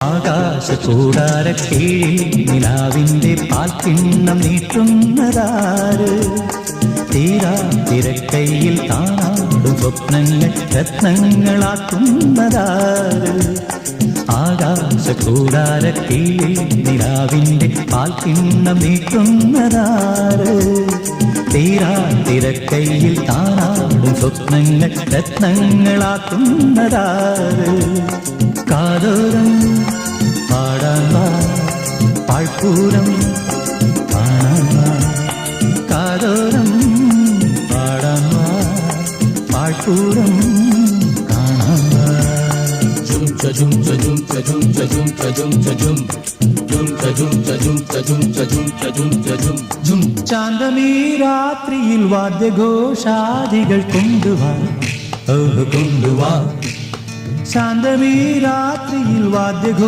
ആകാശകൂടാരക്കീഴിൽ നിലാവിന്റെ പാൽക്കിണ്ണം നീട്ടുന്നതാര്? തീരാ തിരക്കൈയിൽ കാണാടും സ്വപ്നങ്ങൾ രത്നങ്ങളാക്കുന്നതാര്? ആകാശകൂടാരക്കീഴിൽ നിലാവിന്റെ പാൽക്കിണ്ണം നീട്ടുന്നതാര്? തീരാ തിരക്കൈയിൽ കാണാടും സ്വപ്നങ്ങൾ രത്നങ്ങളാക്കുന്നതാര്? കാതോരം പാടാൻ വാ, പാഴ്പൂരം കാണാൻ വാ. കാതോരം പാടാൻ വാ, പാഴ്പൂരം കാണാൻ വാ. ചാന്തമീ രാത്രിയിൽ വാദ്യഘോഷാദികൾ കൊണ്ടുവാ, കൊണ്ടുവാ. ശാന്തമീ രാത്രിയിൽ വാദ്യഘോഷ